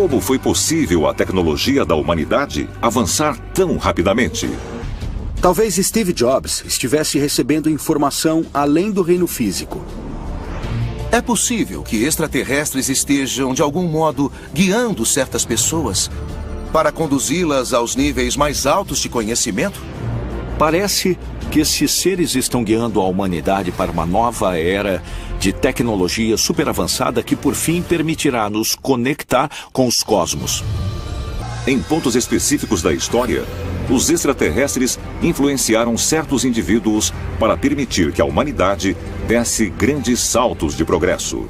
Como foi possível a tecnologia da humanidade avançar tão rapidamente? Talvez Steve Jobs estivesse recebendo informação além do reino físico. É possível que extraterrestres estejam, de algum modo, guiando certas pessoas para conduzi-las aos níveis mais altos de conhecimento? Parece que esses seres estão guiando a humanidade para uma nova era de tecnologia super avançada que, por fim, permitirá nos conectar com os cosmos. Em pontos específicos da história, os extraterrestres influenciaram certos indivíduos para permitir que a humanidade desse grandes saltos de progresso.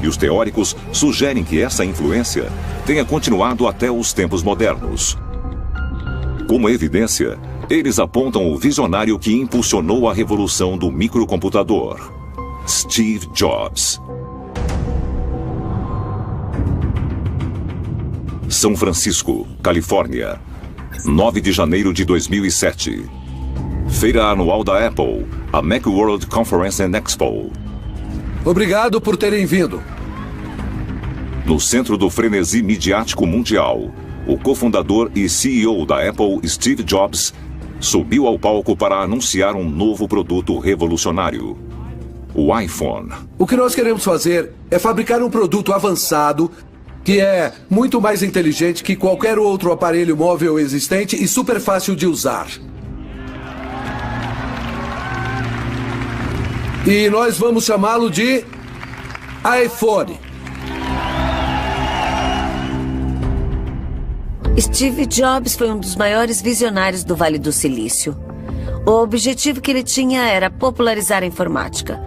E os teóricos sugerem que essa influência tenha continuado até os tempos modernos. Como evidência, eles apontam o visionário que impulsionou a revolução do microcomputador, Steve Jobs. São Francisco, Califórnia, 9 de janeiro de 2007. Feira anual da Apple, a Macworld Conference and Expo. Obrigado por terem vindo. No centro do frenesi midiático mundial, o cofundador e CEO da Apple, Steve Jobs, subiu ao palco para anunciar um novo produto revolucionário: o iPhone. O que nós queremos fazer é fabricar um produto avançado que é muito mais inteligente que qualquer outro aparelho móvel existente e super fácil de usar. E nós vamos chamá-lo de iPhone. Steve Jobs foi um dos maiores visionários do Vale do Silício. O objetivo que ele tinha era popularizar a informática.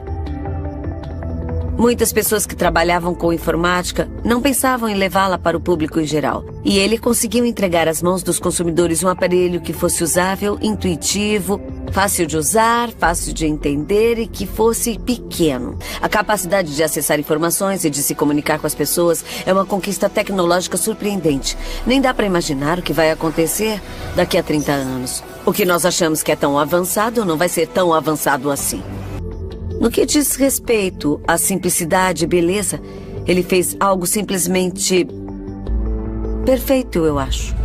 Muitas pessoas que trabalhavam com informática não pensavam em levá-la para o público em geral. E ele conseguiu entregar às mãos dos consumidores um aparelho que fosse usável, intuitivo, fácil de usar, fácil de entender e que fosse pequeno. A capacidade de acessar informações e de se comunicar com as pessoas é uma conquista tecnológica surpreendente. Nem dá para imaginar o que vai acontecer daqui a 30 anos. O que nós achamos que é tão avançado não vai ser tão avançado assim. No que diz respeito à simplicidade e beleza, ele fez algo simplesmente perfeito, eu acho.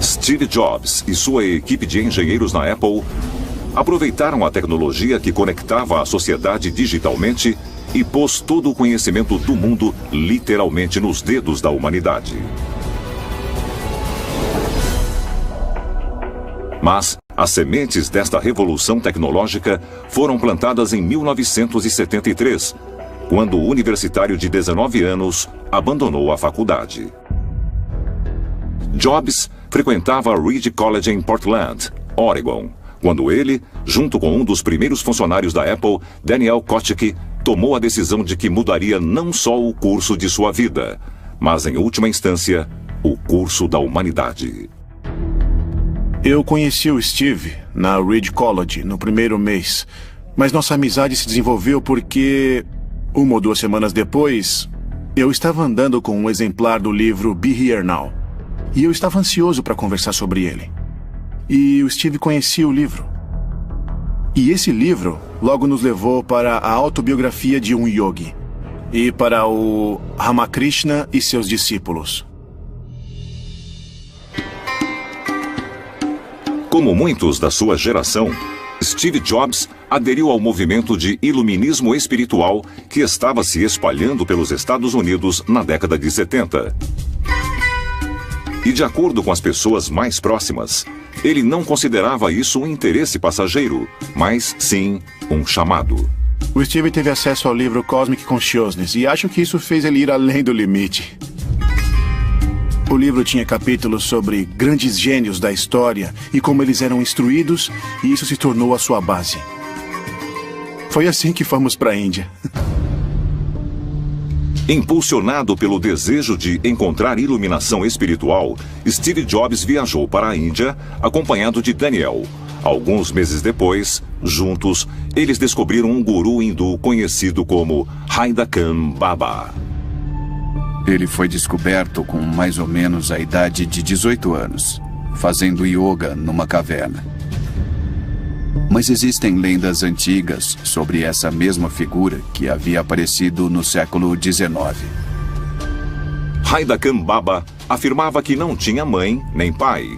Steve Jobs e sua equipe de engenheiros na Apple aproveitaram a tecnologia que conectava a sociedade digitalmente e pôs todo o conhecimento do mundo literalmente nos dedos da humanidade. Mas as sementes desta revolução tecnológica foram plantadas em 1973, quando o universitário de 19 anos abandonou a faculdade. Jobs frequentava a Reed College em Portland, Oregon, quando ele, junto com um dos primeiros funcionários da Apple, Daniel Kottke, tomou a decisão de que mudaria não só o curso de sua vida, mas, em última instância, o curso da humanidade. Eu conheci o Steve na Reed College no primeiro mês, mas nossa amizade se desenvolveu porque, 1 ou 2 semanas depois, eu estava andando com um exemplar do livro Be Here Now, e eu estava ansioso para conversar sobre ele. E o Steve conhecia o livro. E esse livro logo nos levou para a autobiografia de um yogi e para o Ramakrishna e seus discípulos. Como muitos da sua geração, Steve Jobs aderiu ao movimento de iluminismo espiritual que estava se espalhando pelos Estados Unidos na década de 70. E de acordo com as pessoas mais próximas, ele não considerava isso um interesse passageiro, mas sim um chamado. O Steve teve acesso ao livro Cosmic Consciousness e acho que isso fez ele ir além do limite. O livro tinha capítulos sobre grandes gênios da história e como eles eram instruídos, e isso se tornou a sua base. Foi assim que fomos para a Índia. Impulsionado pelo desejo de encontrar iluminação espiritual, Steve Jobs viajou para a Índia, acompanhado de Daniel. Alguns meses depois, juntos, eles descobriram um guru hindu conhecido como Haidakam Baba. Ele foi descoberto com mais ou menos a idade de 18 anos, fazendo yoga numa caverna. Mas existem lendas antigas sobre essa mesma figura que havia aparecido no século XIX. Haida Kambaba afirmava que não tinha mãe nem pai.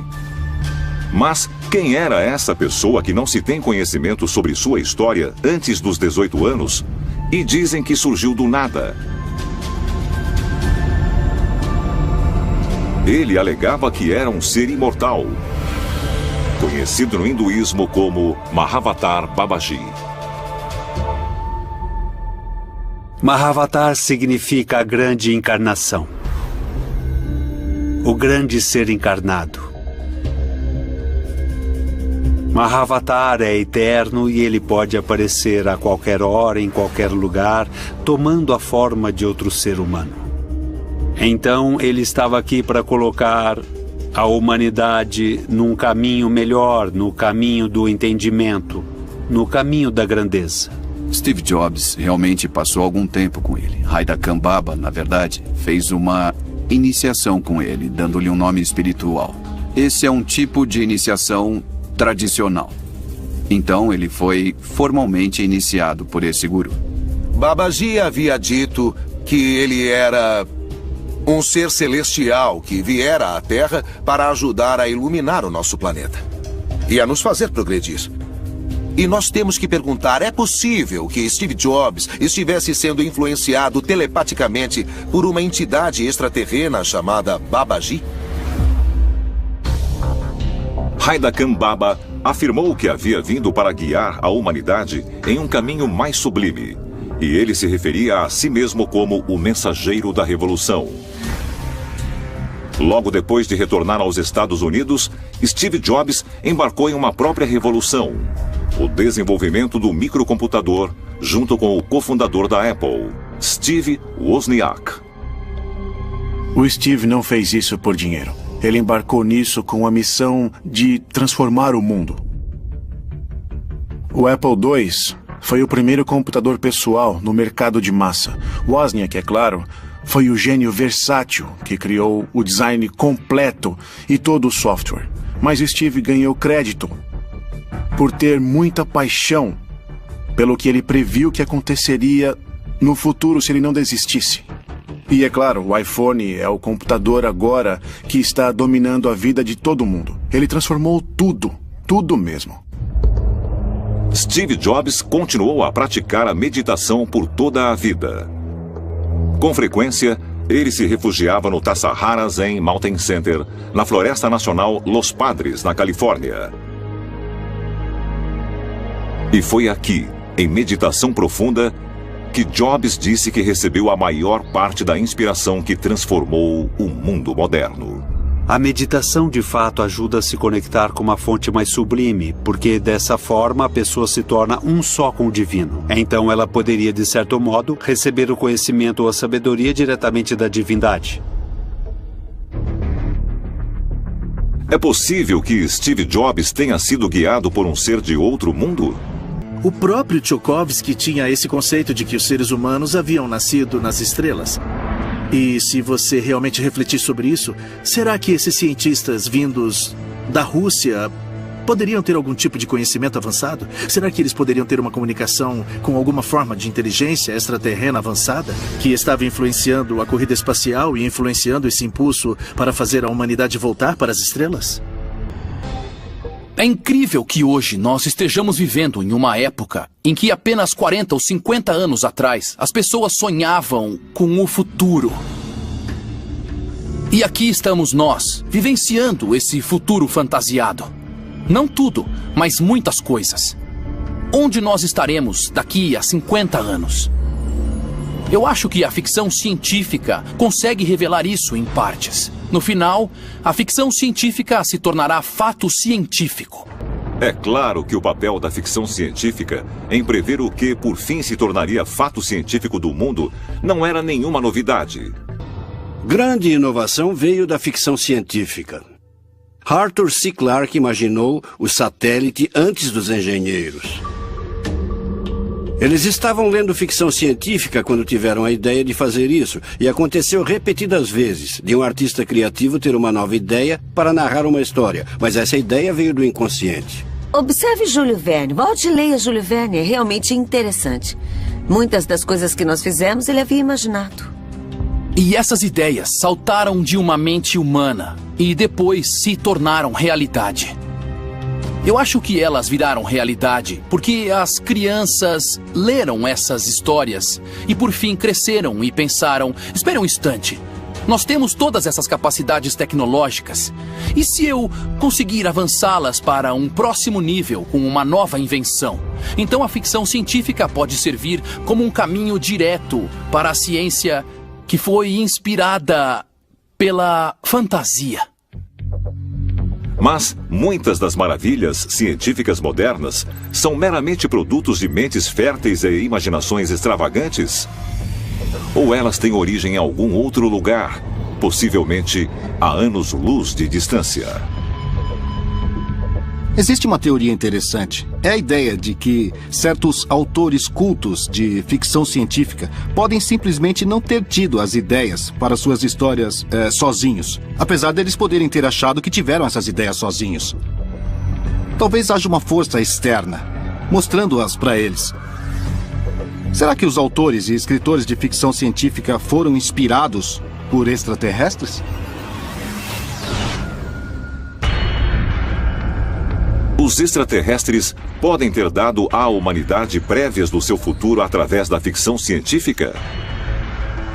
Mas quem era essa pessoa que não se tem conhecimento sobre sua história antes dos 18 anos e dizem que surgiu do nada? Ele alegava que era um ser imortal, conhecido no hinduísmo como Mahavatar Babaji. Mahavatar significa a grande encarnação. O grande ser encarnado. Mahavatar é eterno e ele pode aparecer a qualquer hora, em qualquer lugar, tomando a forma de outro ser humano. Então, ele estava aqui para colocar a humanidade num caminho melhor, no caminho do entendimento, no caminho da grandeza. Steve Jobs realmente passou algum tempo com ele. Haida Kambaba, na verdade, fez uma iniciação com ele, dando-lhe um nome espiritual. Esse é um tipo de iniciação tradicional. Então ele foi formalmente iniciado por esse guru. Babaji havia dito que ele era um ser celestial que viera à Terra para ajudar a iluminar o nosso planeta e a nos fazer progredir. E nós temos que perguntar, é possível que Steve Jobs estivesse sendo influenciado telepaticamente por uma entidade extraterrena chamada Babaji? Haida Kambaba afirmou que havia vindo para guiar a humanidade em um caminho mais sublime. E ele se referia a si mesmo como o mensageiro da revolução. Logo depois de retornar aos Estados Unidos, Steve Jobs embarcou em uma própria revolução: o desenvolvimento do microcomputador, junto com o cofundador da Apple, Steve Wozniak. O Steve não fez isso por dinheiro. Ele embarcou nisso com a missão de transformar o mundo. O Apple II foi o primeiro computador pessoal no mercado de massa. Wozniak, é claro, foi o gênio versátil que criou o design completo e todo o software. Mas Steve ganhou crédito por ter muita paixão pelo que ele previu que aconteceria no futuro se ele não desistisse. E é claro, o iPhone é o computador agora que está dominando a vida de todo mundo. Ele transformou tudo mesmo. Steve Jobs continuou a praticar a meditação por toda a vida. Com frequência, ele se refugiava no Tassajara Zen Mountain Center, na Floresta Nacional Los Padres, na Califórnia. E foi aqui, em meditação profunda, que Jobs disse que recebeu a maior parte da inspiração que transformou o mundo moderno. A meditação, de fato, ajuda a se conectar com uma fonte mais sublime, porque dessa forma a pessoa se torna um só com o divino. Então ela poderia, de certo modo, receber o conhecimento ou a sabedoria diretamente da divindade. É possível que Steve Jobs tenha sido guiado por um ser de outro mundo? O próprio Tchaikovsky tinha esse conceito de que os seres humanos haviam nascido nas estrelas. E se você realmente refletir sobre isso, será que esses cientistas vindos da Rússia poderiam ter algum tipo de conhecimento avançado? Será que eles poderiam ter uma comunicação com alguma forma de inteligência extraterrena avançada que estava influenciando a corrida espacial e influenciando esse impulso para fazer a humanidade voltar para as estrelas? É incrível que hoje nós estejamos vivendo em uma época em que apenas 40 ou 50 anos atrás as pessoas sonhavam com o futuro. E aqui estamos nós, vivenciando esse futuro fantasiado. Não tudo, mas muitas coisas. Onde nós estaremos daqui a 50 anos? Eu acho que a ficção científica consegue revelar isso em partes. No final, a ficção científica se tornará fato científico. É claro que o papel da ficção científica em prever o que, por fim, se tornaria fato científico do mundo não era nenhuma novidade. Grande inovação veio da ficção científica. Arthur C. Clarke imaginou o satélite antes dos engenheiros. Eles estavam lendo ficção científica quando tiveram a ideia de fazer isso, e aconteceu repetidas vezes de um artista criativo ter uma nova ideia para narrar uma história, mas essa ideia veio do inconsciente. Observe Júlio Verne. Volte e leia Júlio Verne. É realmente interessante. Muitas das coisas que nós fizemos, ele havia imaginado. E essas ideias saltaram de uma mente humana e depois se tornaram realidade. Eu acho que elas viraram realidade porque as crianças leram essas histórias e por fim cresceram e pensaram, espere um instante, nós temos todas essas capacidades tecnológicas. E se eu conseguir avançá-las para um próximo nível com uma nova invenção? Então a ficção científica pode servir como um caminho direto para a ciência que foi inspirada pela fantasia. Mas muitas das maravilhas científicas modernas são meramente produtos de mentes férteis e imaginações extravagantes? Ou elas têm origem em algum outro lugar, possivelmente a anos-luz de distância? Existe uma teoria interessante. É a ideia de que certos autores cultos de ficção científica podem simplesmente não ter tido as ideias para suas histórias sozinhos, apesar deles poderem ter achado que tiveram essas ideias sozinhos. Talvez haja uma força externa, mostrando-as para eles. Será que os autores e escritores de ficção científica foram inspirados por extraterrestres? Os extraterrestres podem ter dado à humanidade prévias do seu futuro através da ficção científica?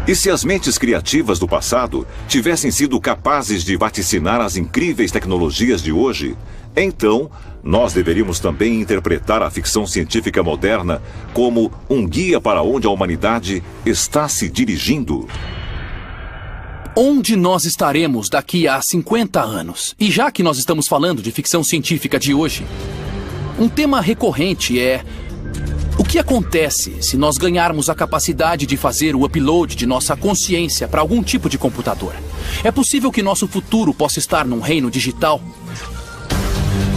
E se as mentes criativas do passado tivessem sido capazes de vaticinar as incríveis tecnologias de hoje, então nós deveríamos também interpretar a ficção científica moderna como um guia para onde a humanidade está se dirigindo. Onde nós estaremos daqui a 50 anos? E já que nós estamos falando de ficção científica de hoje, um tema recorrente é: o que acontece se nós ganharmos a capacidade de fazer o upload de nossa consciência para algum tipo de computador? É possível que nosso futuro possa estar num reino digital?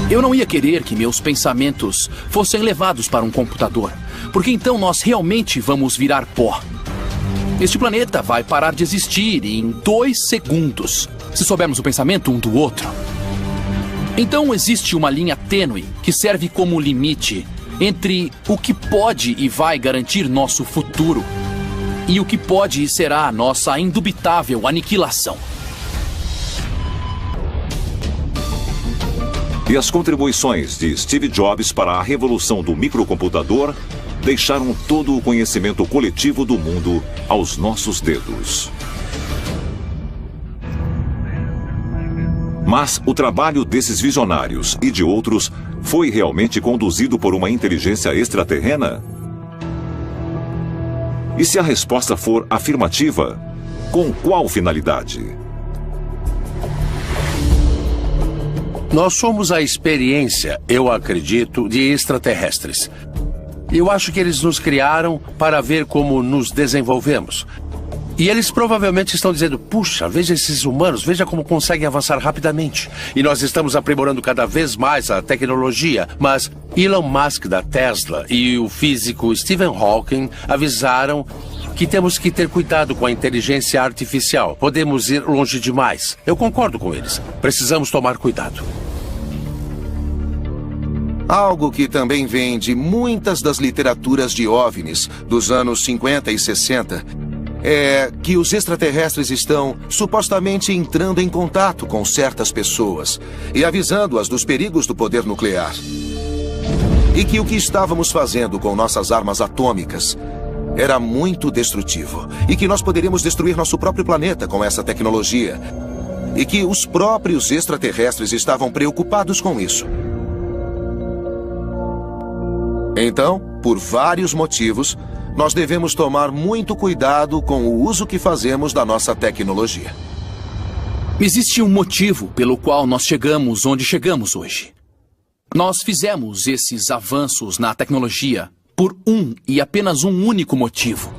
Eu não ia querer que meus pensamentos fossem levados para um computador, porque então nós realmente vamos virar pó. Este planeta vai parar de existir em 2 segundos, se soubermos o pensamento um do outro. Então existe uma linha tênue que serve como limite entre o que pode e vai garantir nosso futuro e o que pode e será nossa indubitável aniquilação. E as contribuições de Steve Jobs para a revolução do microcomputador deixaram todo o conhecimento coletivo do mundo aos nossos dedos. Mas o trabalho desses visionários e de outros foi realmente conduzido por uma inteligência extraterrena? E se a resposta for afirmativa, com qual finalidade? Nós somos a experiência, eu acredito, de extraterrestres. Eu acho que eles nos criaram para ver como nos desenvolvemos. E eles provavelmente estão dizendo, puxa, veja esses humanos, veja como conseguem avançar rapidamente. E nós estamos aprimorando cada vez mais a tecnologia. Mas Elon Musk da Tesla e o físico Stephen Hawking avisaram que temos que ter cuidado com a inteligência artificial. Podemos ir longe demais. Eu concordo com eles. Precisamos tomar cuidado. Algo que também vem de muitas das literaturas de OVNIs dos anos 50 e 60 é que os extraterrestres estão supostamente entrando em contato com certas pessoas e avisando-as dos perigos do poder nuclear. E que o que estávamos fazendo com nossas armas atômicas era muito destrutivo e que nós poderíamos destruir nosso próprio planeta com essa tecnologia. E que os próprios extraterrestres estavam preocupados com isso. Então, por vários motivos, nós devemos tomar muito cuidado com o uso que fazemos da nossa tecnologia. Existe um motivo pelo qual nós chegamos onde chegamos hoje. Nós fizemos esses avanços na tecnologia por um e apenas um único motivo: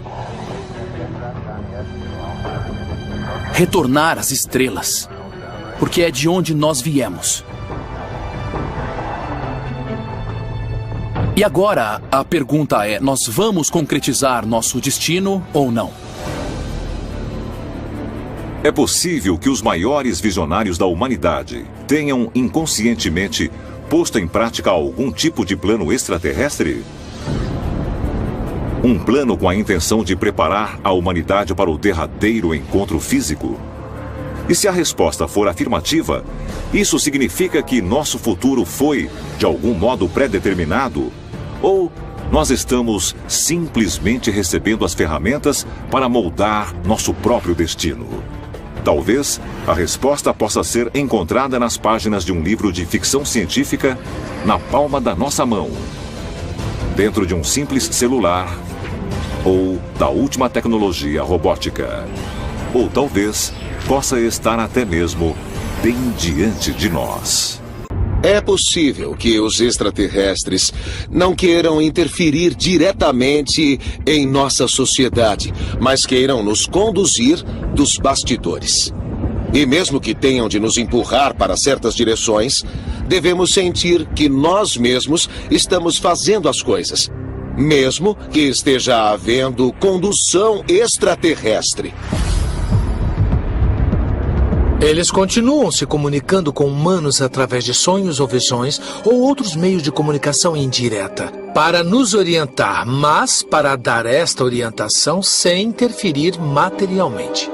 retornar às estrelas, porque é de onde nós viemos. E agora, a pergunta é, nós vamos concretizar nosso destino ou não? É possível que os maiores visionários da humanidade tenham inconscientemente posto em prática algum tipo de plano extraterrestre? Um plano com a intenção de preparar a humanidade para o derradeiro encontro físico? E se a resposta for afirmativa, isso significa que nosso futuro foi, de algum modo, pré-determinado? Ou nós estamos simplesmente recebendo as ferramentas para moldar nosso próprio destino? Talvez a resposta possa ser encontrada nas páginas de um livro de ficção científica na palma da nossa mão, dentro de um simples celular, ou da última tecnologia robótica. Ou talvez possa estar até mesmo bem diante de nós. É possível que os extraterrestres não queiram interferir diretamente em nossa sociedade, mas queiram nos conduzir dos bastidores. E mesmo que tenham de nos empurrar para certas direções, devemos sentir que nós mesmos estamos fazendo as coisas, mesmo que esteja havendo condução extraterrestre. Eles continuam se comunicando com humanos através de sonhos ou visões ou outros meios de comunicação indireta, para nos orientar, mas para dar esta orientação sem interferir materialmente.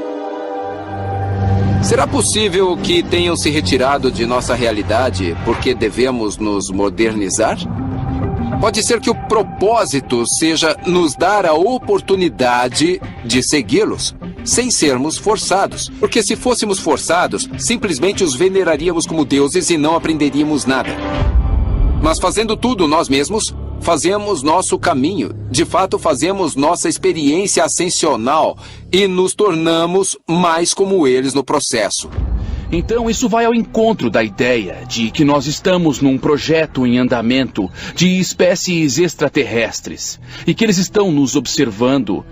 Será possível que tenham se retirado de nossa realidade porque devemos nos modernizar? Pode ser que o propósito seja nos dar a oportunidade de segui-los, sem sermos forçados. Porque se fôssemos forçados, simplesmente os veneraríamos como deuses e não aprenderíamos nada. Mas fazendo tudo nós mesmos, fazemos nosso caminho. De fato, fazemos nossa experiência ascensional e nos tornamos mais como eles no processo. Então, isso vai ao encontro da ideia de que nós estamos num projeto em andamento de espécies extraterrestres e que eles estão nos observando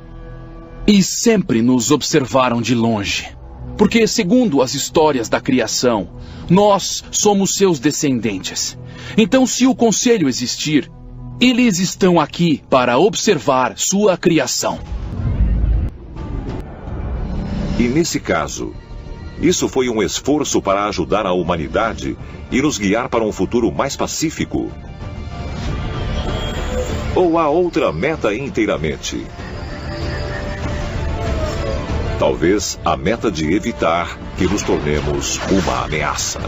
e sempre nos observaram de longe. Porque, segundo as histórias da criação, nós somos seus descendentes. Então, se o conselho existir, eles estão aqui para observar sua criação. E nesse caso, isso foi um esforço para ajudar a humanidade e nos guiar para um futuro mais pacífico? Ou há outra meta inteiramente? Talvez a meta de evitar que nos tornemos uma ameaça.